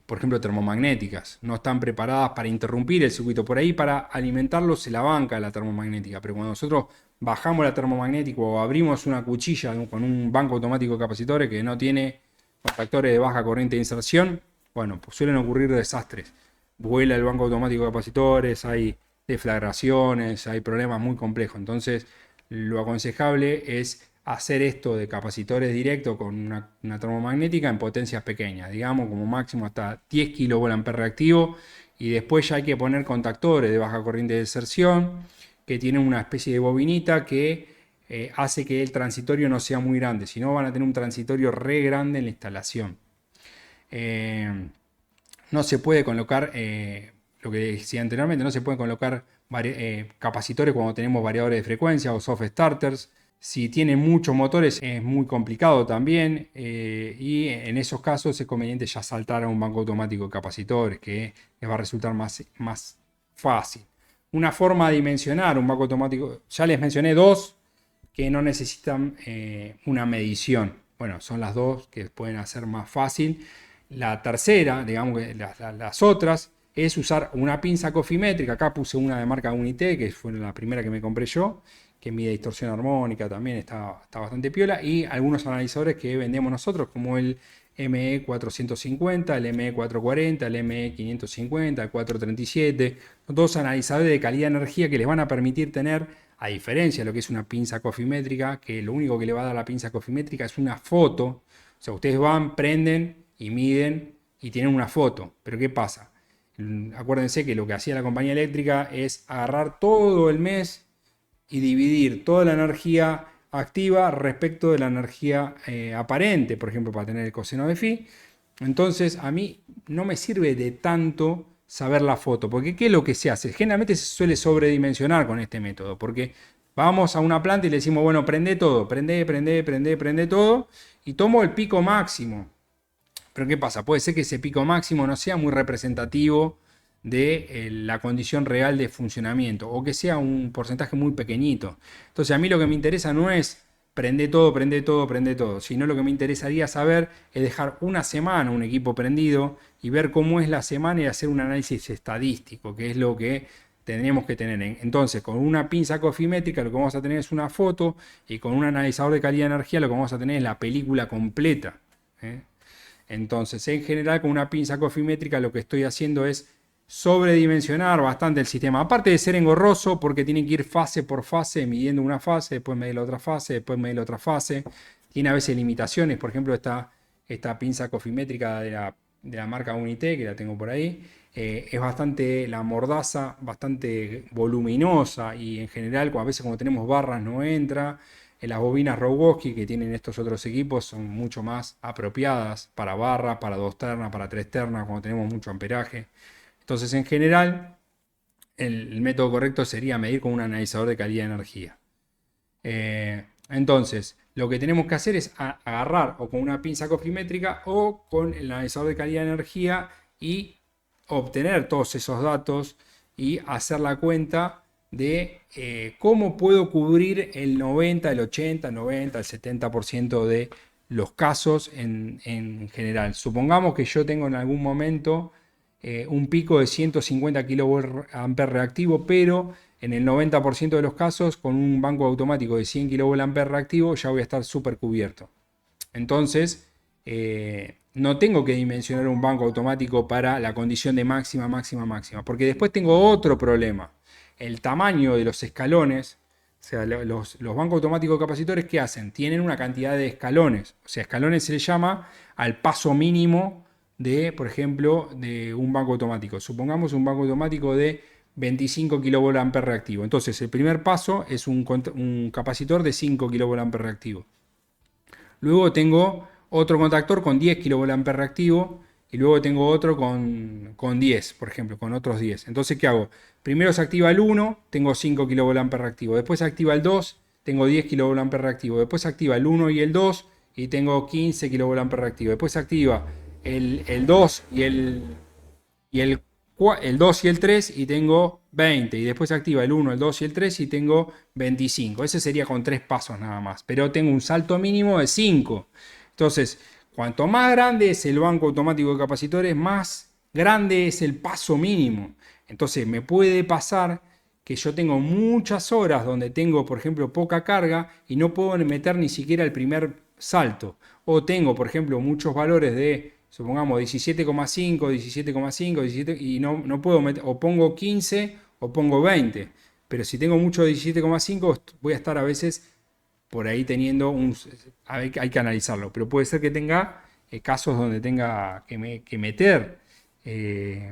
por ejemplo, termomagnéticas. No están preparadas para interrumpir el circuito. Por ahí para alimentarlo se la banca la termomagnética, pero cuando nosotros bajamos la termomagnética o abrimos una cuchilla con un banco automático de capacitores que no tiene factores de baja corriente de inserción, bueno, pues suelen ocurrir desastres. Vuela el banco automático de capacitores, hay deflagraciones, hay problemas muy complejos. Entonces, lo aconsejable es hacer esto de capacitores directos con una termomagnética en potencias pequeñas, digamos como máximo hasta 10 kVA reactivo, y después ya hay que poner contactores de baja corriente de inserción que tienen una especie de bobinita que hace que el transitorio no sea muy grande, si no van a tener un transitorio re grande en la instalación. No se puede colocar, lo que decía anteriormente, no se pueden colocar capacitores cuando tenemos variadores de frecuencia o soft starters. Si tiene muchos motores es muy complicado también, y en esos casos es conveniente ya saltar a un banco automático de capacitores que les va a resultar más fácil. Una forma de dimensionar un banco automático, ya les mencioné dos que no necesitan una medición. Bueno, son las dos que pueden hacer más fácil. La tercera, digamos que las otras, es usar una pinza cofimétrica. Acá puse una de marca Unité, que fue la primera que me compré yo, que mide distorsión armónica, también está bastante piola, y algunos analizadores que vendemos nosotros, como el ME450, el ME440, el ME550, el 437, dos analizadores de calidad de energía que les van a permitir tener, a diferencia de lo que es una pinza cofimétrica, que lo único que le va a dar la pinza cofimétrica es una foto. O sea, ustedes van, prenden y miden y tienen una foto. Pero ¿qué pasa? Acuérdense que lo que hacía la compañía eléctrica es agarrar todo el mes y dividir toda la energía activa respecto de la energía aparente, por ejemplo, para tener el coseno de phi. Entonces, a mí no me sirve de tanto saber la foto, porque ¿qué es lo que se hace? Generalmente se suele sobredimensionar con este método, porque vamos a una planta y le decimos, bueno, prende todo, prende todo, y tomo el pico máximo. Pero ¿qué pasa? Puede ser que ese pico máximo no sea muy representativo de la condición real de funcionamiento o que sea un porcentaje muy pequeñito. Entonces a mí lo que me interesa no es prende todo, sino lo que me interesaría saber es dejar una semana un equipo prendido y ver cómo es la semana y hacer un análisis estadístico, que es lo que tendríamos que tener. Entonces, con una pinza cofimétrica lo que vamos a tener es una foto, y con un analizador de calidad de energía lo que vamos a tener es la película completa. Entonces, en general, con una pinza cofimétrica lo que estoy haciendo es sobredimensionar bastante el sistema. Aparte de ser engorroso, porque tienen que ir fase por fase, midiendo una fase, después medir la otra fase, después medir la otra fase. Tiene a veces limitaciones, por ejemplo, esta pinza cofimétrica de la marca Unité, que la tengo por ahí, es bastante, la mordaza, bastante voluminosa, y en general, a veces cuando tenemos barras no entra. Las bobinas Rogowski que tienen estos otros equipos son mucho más apropiadas para barra, para dos ternas, para tres ternas, cuando tenemos mucho amperaje. Entonces, en general, el método correcto sería medir con un analizador de calidad de energía. Entonces, lo que tenemos que hacer es agarrar o con una pinza cofimétrica o con el analizador de calidad de energía y obtener todos esos datos y hacer la cuenta de cómo puedo cubrir el 90, el 80, el 90, el 70% de los casos en general. Supongamos que yo tengo en algún momento un pico de 150 kVA reactivo, pero en el 90% de los casos con un banco automático de 100 kVA reactivo ya voy a estar súper cubierto. Entonces, no tengo que dimensionar un banco automático para la condición de máxima, porque después tengo otro problema. El tamaño de los escalones, o sea, los bancos automáticos de capacitores, ¿qué hacen? Tienen una cantidad de escalones, o sea, escalones se le llama al paso mínimo de, por ejemplo, de un banco automático. Supongamos un banco automático de 25 kVA reactivo. Entonces, el primer paso es un capacitor de 5 kVA reactivo. Luego tengo otro contactor con 10 kVA reactivo y luego tengo otro con 10, por ejemplo, con otros 10. Entonces, ¿qué hago? Primero se activa el 1, tengo 5 kVA reactivo. Después se activa el 2, tengo 10 kVA reactivo. Después se activa el 1 y el 2 y tengo 15 kVA reactivo. Después se activa el 2 y el 2 y el 3 y tengo 20. Y después se activa el 1, el 2 y el 3 y tengo 25. Ese sería con 3 pasos nada más. Pero tengo un salto mínimo de 5. Entonces, cuanto más grande es el banco automático de capacitores, más grande es el paso mínimo. Entonces, me puede pasar que yo tengo muchas horas donde tengo, por ejemplo, poca carga y no puedo meter ni siquiera el primer salto. O tengo, por ejemplo, muchos valores de, supongamos, 17,5, 17,5, 17, y no puedo meter, o pongo 15 o pongo 20. Pero si tengo mucho de 17,5, voy a estar a veces por ahí teniendo hay que analizarlo, pero puede ser que tenga casos donde tenga que meter eh,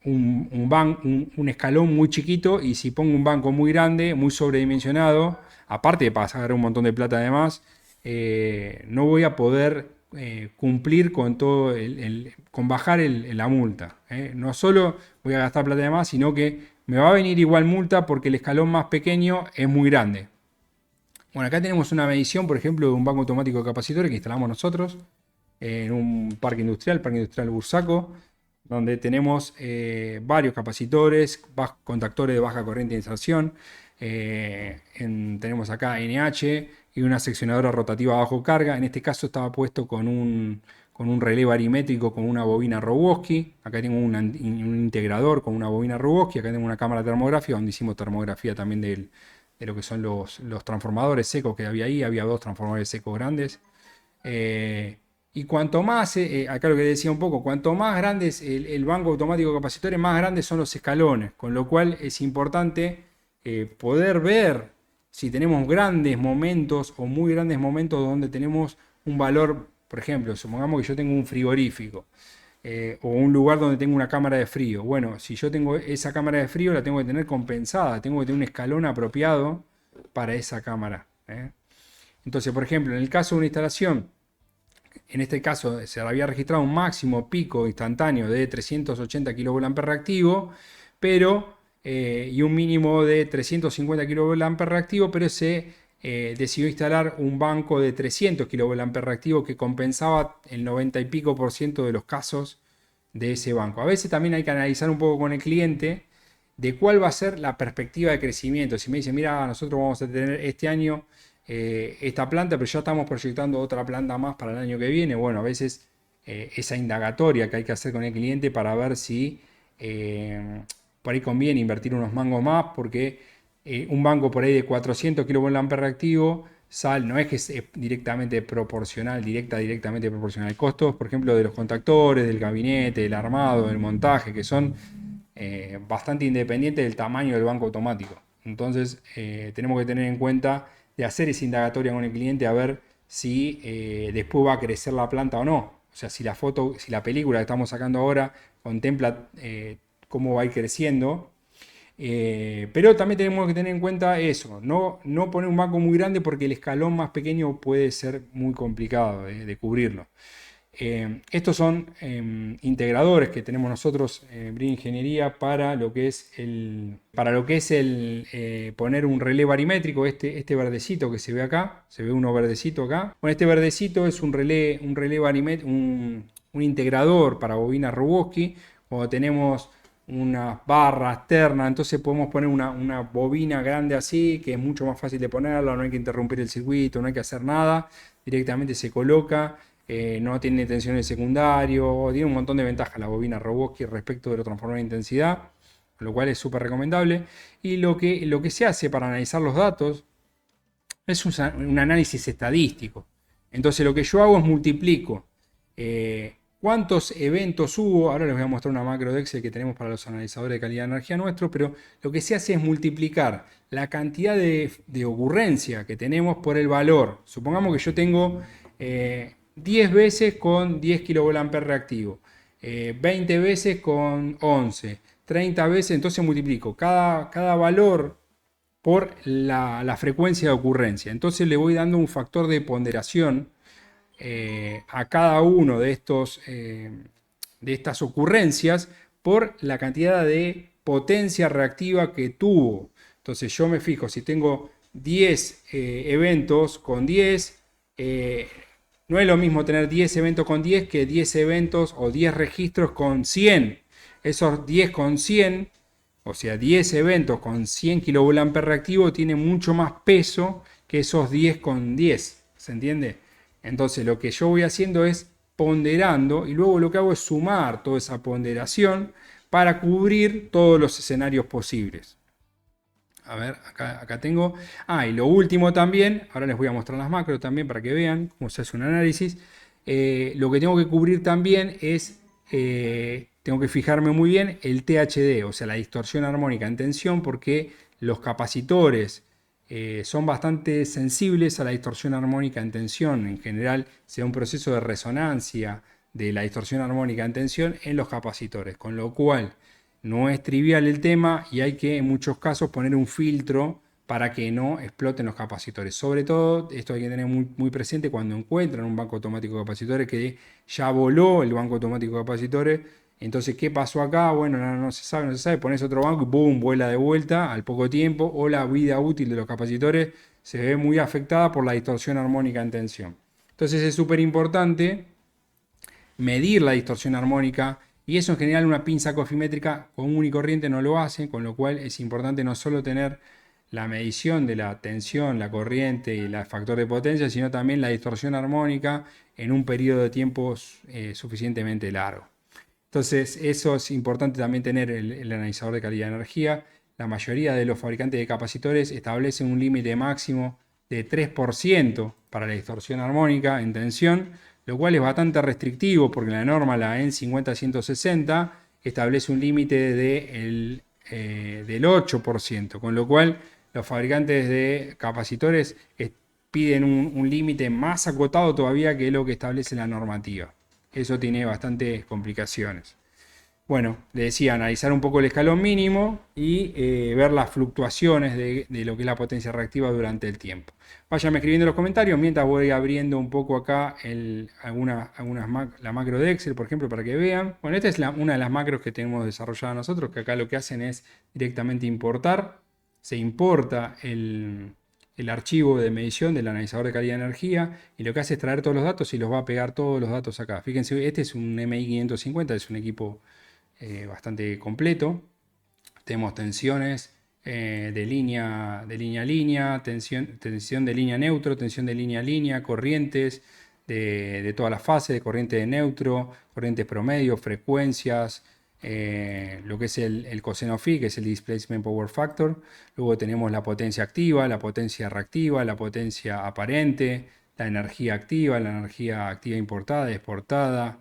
un escalón muy chiquito, y si pongo un banco muy grande, muy sobredimensionado, aparte de pasar un montón de plata además, no voy a poder cumplir con todo con bajar la multa. No solo voy a gastar plata de más, sino que me va a venir igual multa porque el escalón más pequeño es muy grande. Bueno, acá tenemos una medición, por ejemplo, de un banco automático de capacitores que instalamos nosotros en un parque industrial, Parque Industrial Bursaco, donde tenemos varios capacitores, contactores de baja corriente de inserción. Tenemos acá NH y una seccionadora rotativa bajo carga. En este caso estaba puesto con un relé barimétrico con una bobina Roboski. Acá tengo un integrador con una bobina Roboski. Acá tengo una cámara termográfica donde hicimos termografía también de lo que son los transformadores secos que había ahí. Había 2 transformadores secos grandes. Y cuanto más, acá lo que decía un poco, cuanto más grande es el banco automático de capacitores, más grandes son los escalones. Con lo cual es importante poder ver si tenemos grandes momentos o muy grandes momentos donde tenemos un valor. Por ejemplo, supongamos que yo tengo un frigorífico. O un lugar donde tengo una cámara de frío. Bueno, si yo tengo esa cámara de frío, la tengo que tener compensada, tengo que tener un escalón apropiado para esa cámara. Entonces, por ejemplo, en el caso de una instalación, en este caso se había registrado un máximo pico instantáneo de 380 kVA reactivo, pero, y un mínimo de 350 kVA reactivo, pero se decidió instalar un banco de 300 kVA reactivo que compensaba el 90 y pico por ciento de los casos de ese banco. A veces también hay que analizar un poco con el cliente de cuál va a ser la perspectiva de crecimiento. Si me dice, mira, nosotros vamos a tener este año esta planta, pero ya estamos proyectando otra planta más para el año que viene. Bueno, a veces esa indagatoria que hay que hacer con el cliente para ver si por ahí conviene invertir unos mangos más, porque un banco por ahí de 400 kVA reactivo no es que es directamente proporcional, directamente proporcional. Costos, por ejemplo, de los contactores, del gabinete, del armado, del montaje, que son bastante independientes del tamaño del banco automático. Entonces, tenemos que tener en cuenta de hacer esa indagatoria con el cliente a ver si después va a crecer la planta o no. O sea, si la película que estamos sacando ahora contempla cómo va a ir creciendo. Pero también tenemos que tener en cuenta eso, no poner un banco muy grande porque el escalón más pequeño puede ser muy complicado de cubrirlo. Estos son integradores que tenemos nosotros en Brin Ingeniería para lo que es poner un relé barimétrico. Este verdecito que se ve acá, se ve uno verdecito acá. Bueno, este verdecito es un relé barimétrico, un integrador para bobina Roboski. Cuando tenemos unas barras ternas, entonces podemos poner una bobina grande así, que es mucho más fácil de ponerla, no hay que interrumpir el circuito, no hay que hacer nada, directamente se coloca. No tiene tensiones secundario, tiene un montón de ventajas la bobina Roboski respecto de los transformadores de intensidad, lo cual es súper recomendable. Y lo que se hace para analizar los datos es un análisis estadístico. Entonces lo que yo hago es multiplico cuántos eventos hubo. Ahora les voy a mostrar una macro de Excel que tenemos para los analizadores de calidad de energía nuestros, pero lo que se hace es multiplicar la cantidad de ocurrencia que tenemos por el valor. Supongamos que yo tengo 10 veces con 10 kVA reactivo, 20 veces con 11, 30 veces, entonces multiplico cada valor por la frecuencia de ocurrencia. Entonces le voy dando un factor de ponderación a cada uno de estas ocurrencias por la cantidad de potencia reactiva que tuvo. Entonces yo me fijo, si tengo 10 eventos con 10, no es lo mismo tener 10 eventos con 10 que 10 eventos o 10 registros con 100. Esos 10 con 100, o sea, 10 eventos con 100 kVA reactivo tienen mucho más peso que esos 10 con 10. ¿Se entiende? Entonces lo que yo voy haciendo es ponderando y luego lo que hago es sumar toda esa ponderación para cubrir todos los escenarios posibles. A ver, acá tengo. Y lo último también, ahora les voy a mostrar las macros también para que vean cómo se hace un análisis. Lo que tengo que cubrir también es, tengo que fijarme muy bien el THD, o sea, la distorsión armónica en tensión, porque los capacitores son bastante sensibles a la distorsión armónica en tensión. En general, se da un proceso de resonancia de la distorsión armónica en tensión en los capacitores, con lo cual no es trivial el tema y hay que en muchos casos poner un filtro para que no exploten los capacitores. Sobre todo, esto hay que tener muy presente cuando encuentran un banco automático de capacitores que ya voló el banco automático de capacitores. Entonces, ¿qué pasó acá? Bueno, no se sabe, pones otro banco y ¡boom! Vuela de vuelta al poco tiempo, o la vida útil de los capacitores se ve muy afectada por la distorsión armónica en tensión. Entonces es súper importante medir la distorsión armónica, y eso en general una pinza cofimétrica común y corriente no lo hace, con lo cual es importante no solo tener la medición de la tensión, la corriente y el factor de potencia, sino también la distorsión armónica en un periodo de tiempo suficientemente largo. Entonces, eso es importante también tener el analizador de calidad de energía. La mayoría de los fabricantes de capacitores establecen un límite máximo de 3% para la distorsión armónica en tensión, lo cual es bastante restrictivo porque la norma, la EN 50160, establece un límite del 8%, con lo cual los fabricantes de capacitores piden un límite más acotado todavía que lo que establece la normativa. Eso tiene bastantes complicaciones. Bueno, le decía, analizar un poco el escalón mínimo y ver las fluctuaciones de lo que es la potencia reactiva durante el tiempo. Váyanme escribiendo en los comentarios mientras voy abriendo un poco acá la macro de Excel, por ejemplo, para que vean. Bueno, esta es una de las macros que tenemos desarrollada nosotros, que acá lo que hacen es directamente importar. Se importa el archivo de medición del analizador de calidad de energía y lo que hace es traer todos los datos y los va a pegar todos los datos acá. Fíjense, este es un MI 550, es un equipo bastante completo. Tenemos tensiones de línea a línea, tensión de línea neutro, tensión de línea a línea, corrientes de todas las fases, de corriente de neutro, corrientes promedio, frecuencias, lo que es el coseno phi, que es el Displacement Power Factor. Luego tenemos la potencia activa, la potencia reactiva, la potencia aparente, la energía activa importada, exportada.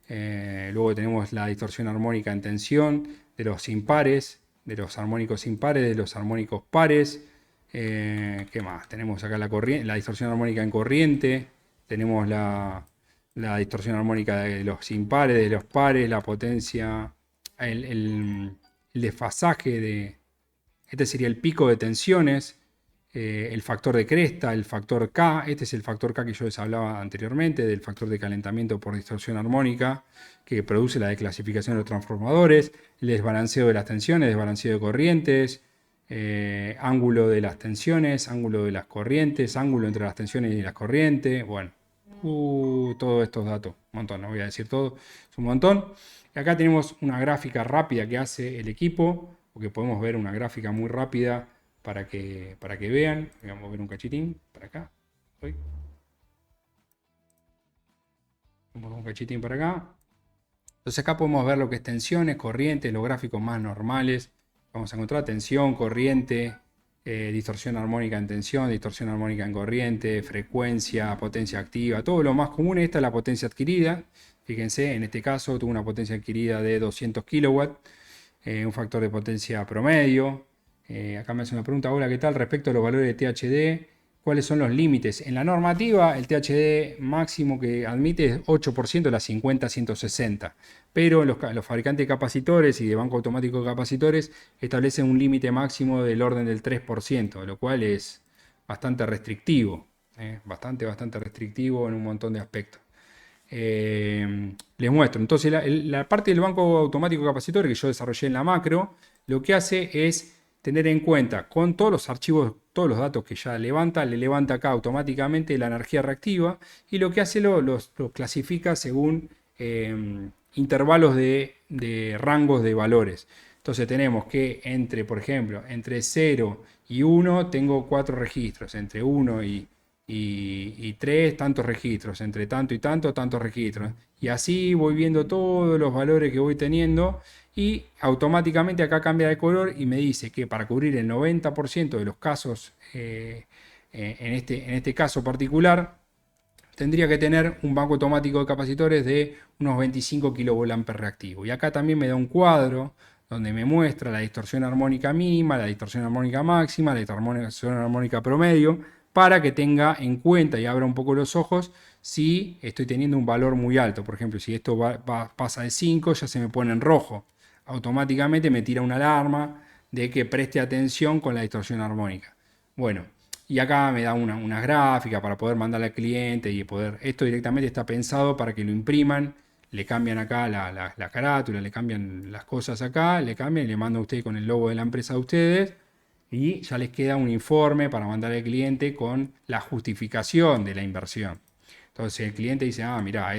Luego tenemos la distorsión armónica en tensión de los impares, de los armónicos impares, de los armónicos pares. ¿Qué más? Tenemos acá la distorsión armónica en corriente. Tenemos la distorsión armónica de los impares, de los pares, la potencia, el desfasaje este sería el pico de tensiones, el factor de cresta, el factor K. Este es el factor K que yo les hablaba anteriormente, del factor de calentamiento por distorsión armónica, que produce la desclasificación de los transformadores, el desbalanceo de las tensiones, desbalanceo de corrientes, ángulo de las tensiones, ángulo de las corrientes, ángulo entre las tensiones y las corrientes. Bueno, todos estos datos, un montón, no voy a decir todo, es un montón. Y acá tenemos una gráfica rápida que hace el equipo, porque podemos ver una gráfica muy rápida para que vean. Voy a mover un cachitín para acá. Un cachitín para acá. Entonces acá podemos ver lo que es tensiones, corrientes, los gráficos más normales. Vamos a encontrar tensión, corriente, distorsión armónica en tensión, distorsión armónica en corriente, frecuencia, potencia activa, todo lo más común. Esta es la potencia adquirida. Fíjense, en este caso tuvo una potencia adquirida de 200 kW, un factor de potencia promedio. Acá me hace una pregunta, hola, ¿qué tal? Respecto a los valores de THD, cuáles son los límites. En la normativa, el THD máximo que admite es 8% de las 50-160, pero los fabricantes de capacitores y de banco automático de capacitores establecen un límite máximo del orden del 3%, lo cual es bastante restrictivo, bastante restrictivo en un montón de aspectos. Les muestro. Entonces, la parte del banco automático capacitor que yo desarrollé en la macro, lo que hace es tener en cuenta con todos los archivos, todos los datos que ya levanta, le levanta acá automáticamente la energía reactiva y lo que hace lo clasifica según intervalos de rangos de valores. Entonces tenemos que por ejemplo, entre 0 y 1 tengo 4 registros, entre 1 y 3 tantos registros, entre tanto y tanto tantos registros. Y así voy viendo todos los valores que voy teniendo y automáticamente acá cambia de color y me dice que para cubrir el 90% de los casos, en este caso particular, tendría que tener un banco automático de capacitores de unos 25 kVA reactivo. Y acá también me da un cuadro donde me muestra la distorsión armónica mínima, la distorsión armónica máxima, la distorsión armónica promedio, para que tenga en cuenta y abra un poco los ojos si estoy teniendo un valor muy alto. Por ejemplo, si esto pasa de 5, ya se me pone en rojo. Automáticamente me tira una alarma de que preste atención con la distorsión armónica. Bueno, y acá me da unas gráficas para poder mandarle al cliente y poder... Esto directamente está pensado para que lo impriman, le cambian acá la carátula, le cambian las cosas acá, le cambian y le mandan a usted con el logo de la empresa de ustedes y ya les queda un informe para mandar al cliente con la justificación de la inversión. Entonces el cliente dice, mirá,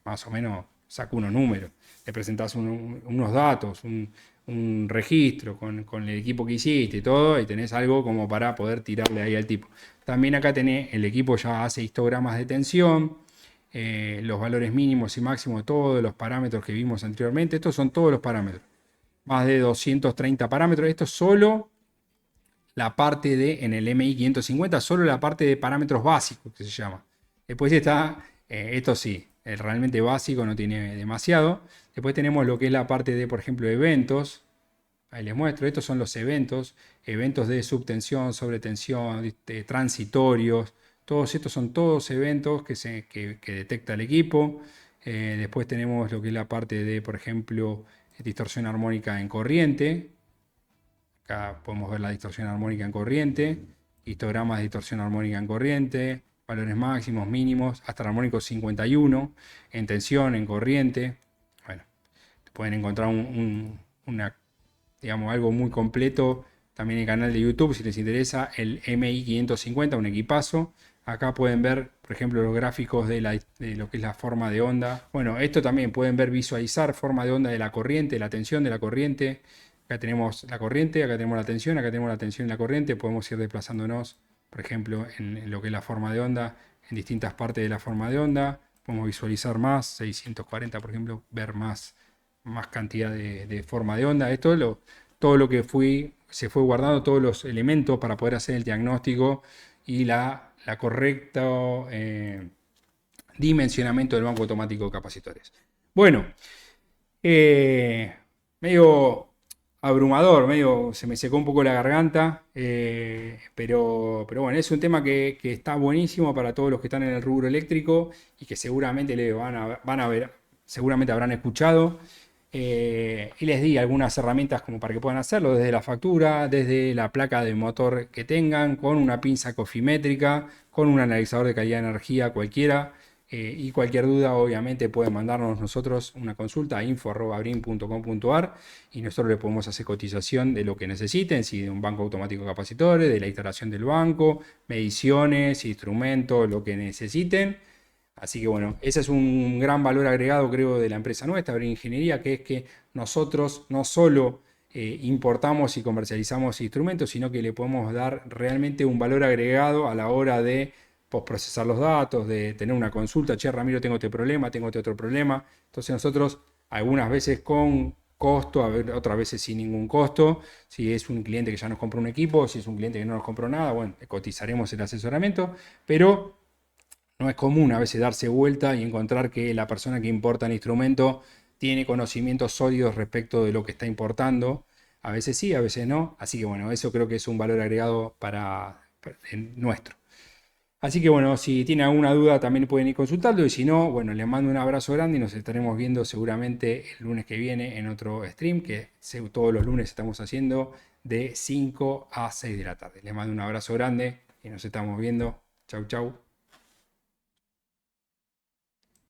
más o menos saca unos números, le presentás unos datos, un registro con el equipo que hiciste y todo, y tenés algo como para poder tirarle ahí al tipo. También acá el equipo ya hace histogramas de tensión, los valores mínimos y máximos, todos los parámetros que vimos anteriormente. Estos son todos los parámetros. Más de 230 parámetros. Esto es solo la parte en el MI 550, solo la parte de parámetros básicos que se llama. Después está, esto sí, el realmente básico, no tiene demasiado. Después tenemos lo que es la parte de, por ejemplo, eventos. Ahí les muestro, estos son los eventos de subtensión, sobretensión, transitorios. Todos estos son todos eventos que detecta el equipo. Después tenemos lo que es la parte de, por ejemplo, distorsión armónica en corriente. Acá podemos ver la distorsión armónica en corriente, histogramas de distorsión armónica en corriente, valores máximos, mínimos, hasta el armónico 51, en tensión, en corriente. Bueno, pueden encontrar algo muy completo también en el canal de YouTube si les interesa, el MI 550, un equipazo. Acá pueden ver, por ejemplo, los gráficos de lo que es la forma de onda. Bueno, esto también pueden ver, visualizar forma de onda de la corriente, la tensión de la corriente. Acá tenemos la corriente, acá tenemos la tensión, acá tenemos la tensión y la corriente. Podemos ir desplazándonos, por ejemplo, en lo que es la forma de onda, en distintas partes de la forma de onda. Podemos visualizar más, 640, por ejemplo, ver más cantidad de forma de onda. Todo lo que se fue guardando, todos los elementos para poder hacer el diagnóstico y la correcto dimensionamiento del banco automático de capacitores. Bueno, medio abrumador, se me secó un poco la garganta, pero bueno, es un tema que está buenísimo para todos los que están en el rubro eléctrico y que seguramente van a ver, seguramente habrán escuchado. Y les di algunas herramientas como para que puedan hacerlo, desde la factura, desde la placa de motor que tengan, con una pinza cofimétrica, con un analizador de calidad de energía cualquiera. Y cualquier duda, obviamente, pueden mandarnos nosotros una consulta a info@brin.com.ar y nosotros le podemos hacer cotización de lo que necesiten, si de un banco automático de capacitores, de la instalación del banco, mediciones, instrumentos, lo que necesiten. Así que bueno, ese es un gran valor agregado, creo, de la empresa nuestra, Brin Ingeniería, que es que nosotros no solo importamos y comercializamos instrumentos, sino que le podemos dar realmente un valor agregado a la hora de postprocesar los datos, de tener una consulta. Che, Ramiro, tengo este problema, tengo este otro problema. Entonces nosotros, algunas veces con costo, otras veces sin ningún costo. Si es un cliente que ya nos compró un equipo, si es un cliente que no nos compró nada, bueno, le cotizaremos el asesoramiento, pero no es común a veces darse vuelta y encontrar que la persona que importa el instrumento tiene conocimientos sólidos respecto de lo que está importando. A veces sí, a veces no. Así que bueno, eso creo que es un valor agregado para nuestro. Así que bueno, si tienen alguna duda también pueden ir consultando y si no, bueno, les mando un abrazo grande y nos estaremos viendo seguramente el lunes que viene en otro stream que todos los lunes estamos haciendo de 5 a 6 de la tarde. Les mando un abrazo grande y nos estamos viendo. Chau, chau.